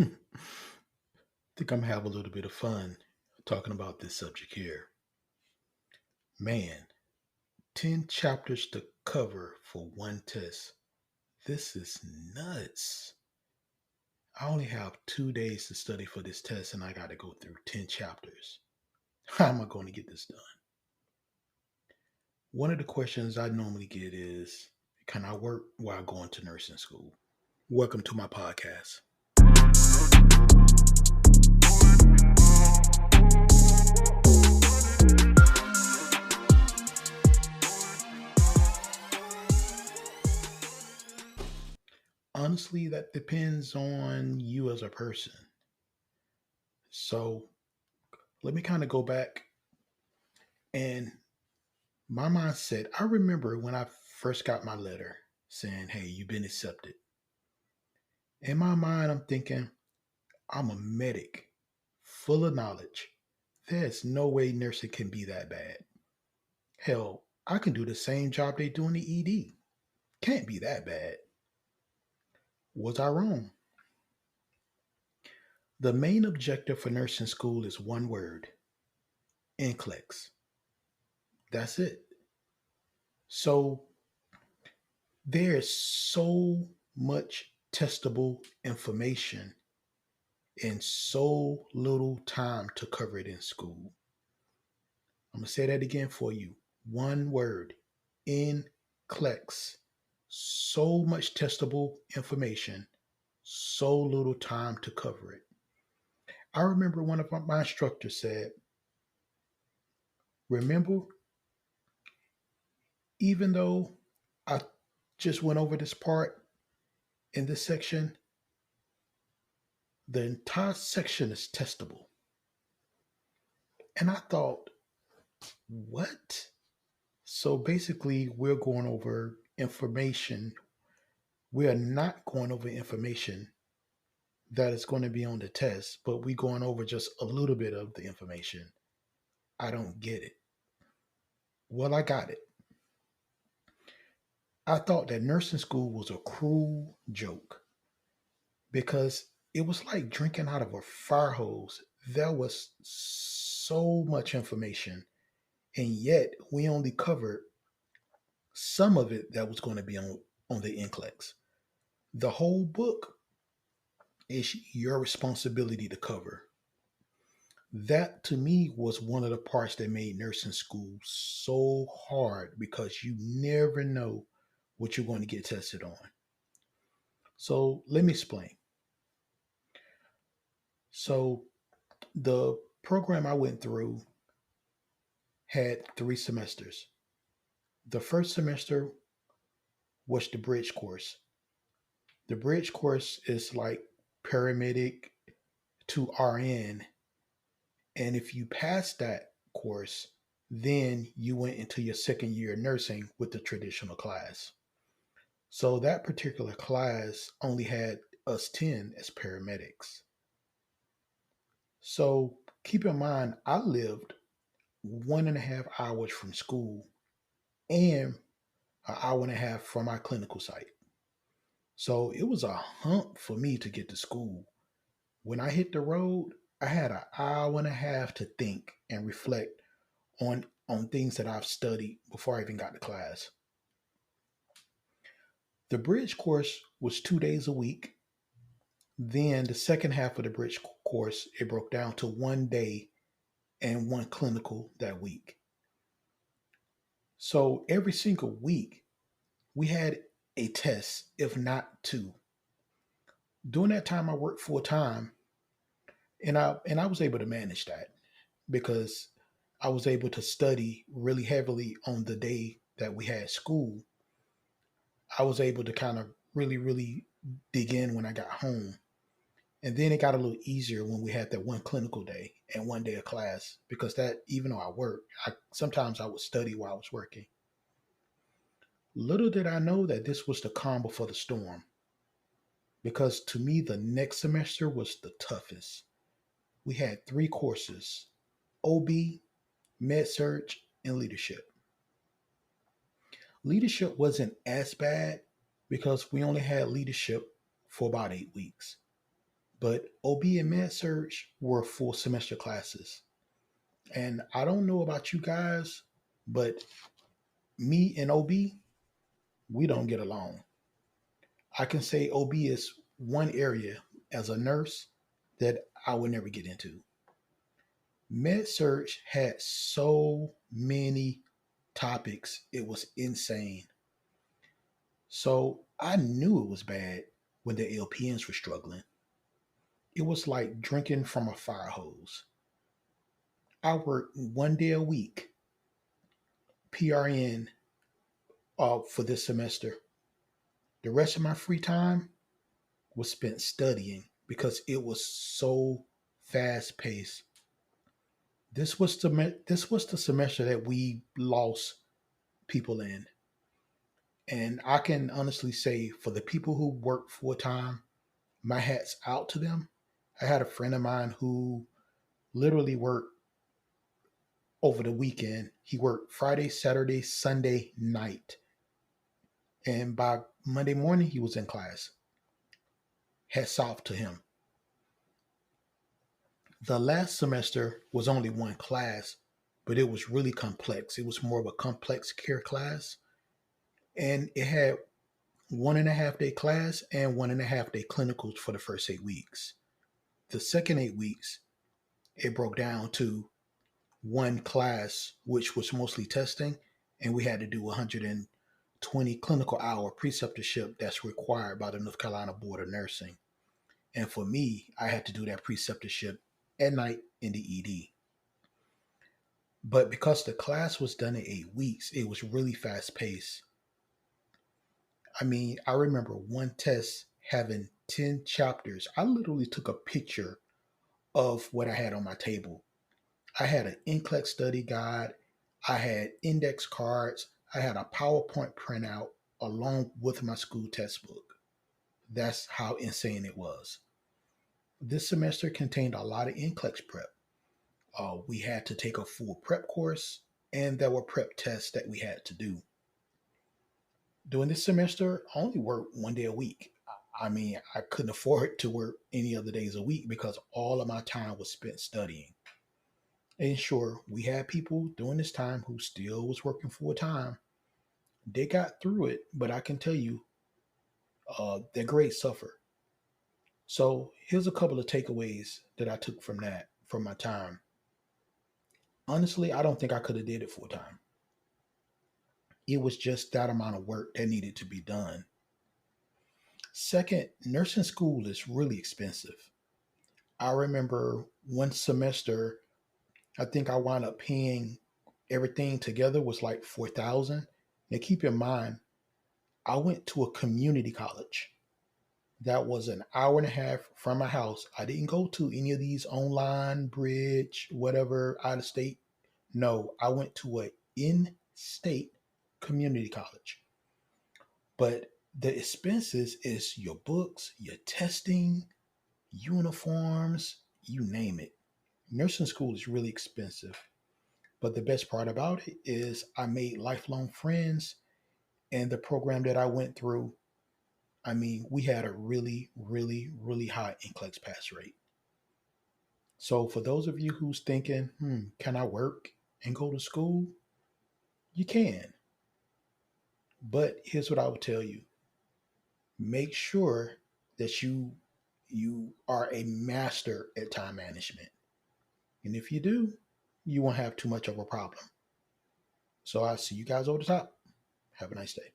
Think I'm gonna have a little bit of fun talking about this subject here. Man, 10 chapters to cover for one test. This is nuts. I only have 2 days to study for this test and I gotta go through 10 chapters. How am I going to get this done? One of the questions I normally get is, can I work while going to nursing school? Welcome to my podcast. Honestly, that depends on you as a person. So let me kind of go back and my mindset. I remember when I first got my letter saying, hey, you've been accepted. In my mind, I'm thinking, I'm a medic, full of knowledge. There's no way nursing can be that bad. Hell, I can do the same job they do in the ED. Can't be that bad. Was I wrong? The main objective for nursing school is one word: NCLEX. That's it. So there's so much testable information and so little time to cover it in school. I'm going to say that again for you. One word: NCLEX. So much testable information, so little time to cover it. I remember one of my instructors said, remember, even though I just went over this part in this section, the entire section is testable. And I thought, what? So basically, we're going over information. We are not going over information that is going to be on the test, but we're going over just a little bit of the information. I don't get it. Well, I got it. I thought that nursing school was a cruel joke because it was like drinking out of a fire hose. There was so much information, and yet we only covered some of it that was going to be on the NCLEX. The whole book is your responsibility to cover. That to me was one of the parts that made nursing school so hard because you never know what you're going to get tested on. So let me explain. So the program I went through had 3 semesters. The first semester was the bridge course. The bridge course is like paramedic to RN. And if you pass that course, then you went into your second year of nursing with the traditional class. So that particular class only had us 10 as paramedics. So keep in mind, I lived 1.5 hours from school and an hour and a half from my clinical site. So it was a hump for me to get to school. When I hit the road, I had an hour and a half to think and reflect on things that I've studied before I even got to class. The bridge course was 2 days a week. Then the second half of the bridge course, it broke down to one day and one clinical that week. So every single week, we had a test, if not two. During that time, I worked full time, and I was able to manage that because I was able to study really heavily on the day that we had school. I was able to kind of really dig in when I got home. And then it got a little easier when we had that one clinical day and one day of class because that, even though I worked, sometimes I would study while I was working. Little did I know that this was the calm before the storm because to me, the next semester was the toughest. We had 3 courses: OB, Med Surg, and Leadership. Leadership wasn't as bad because we only had leadership for about 8 weeks. But OB and Med Surge were full semester classes. And I don't know about you guys, but me and OB, we don't get along. I can say OB is one area as a nurse that I would never get into. Med Surge had so many topics, it was insane. So I knew it was bad when the LPNs were struggling. It was like drinking from a fire hose. I worked 1 day a week, PRN, for this semester. The rest of my free time was spent studying because it was so fast paced. This was the semester that we lost people in, and I can honestly say for the people who work full time, my hat's out to them. I had a friend of mine who literally worked over the weekend. He worked Friday, Saturday, Sunday night, and by Monday morning he was in class. Hats off to him. The last semester was only one class, but it was really complex. It was more of a complex care class, and it had 1.5 day class and 1.5 day clinicals for the first 8 weeks. The second 8 weeks, it broke down to one class, which was mostly testing, and we had to do 120 clinical hour preceptorship that's required by the North Carolina Board of Nursing. And for me, I had to do that preceptorship at night in the ED. But because the class was done in 8 weeks, it was really fast paced. I mean, I remember one test having 10 chapters. I literally took a picture of what I had on my table. I had an NCLEX study guide, I had index cards, I had a PowerPoint printout along with my school textbook. That's how insane it was. This semester contained a lot of NCLEX prep. We had to take a full prep course, and there were prep tests that we had to do. During this semester, I only worked 1 day a week. I mean, I couldn't afford to work any other days a week because all of my time was spent studying. And sure, we had people during this time who still was working full time. They got through it, but I can tell you, their grades suffered. So here's a couple of takeaways that I took from that, from my time. Honestly, I don't think I could have did it full time. It was just that amount of work that needed to be done. Second, nursing school is really expensive. I remember one semester, I think I wound up paying everything together was like 4,000. Now keep in mind, I went to a community college that was an hour and a half from my house. I didn't go to any of these online bridge, whatever, out of state. No, I went to a in-state community college. But the expenses is your books, your testing, uniforms, you name it. Nursing school is really expensive. But the best part about it is I made lifelong friends, and the program that I went through, I mean, we had a really, really, really high NCLEX pass rate. So for those of you who's thinking, can I work and go to school? You can. But here's what I would tell you. Make sure that you are a master at time management. And if you do, you won't have too much of a problem. So I'll see you guys over the top. Have a nice day.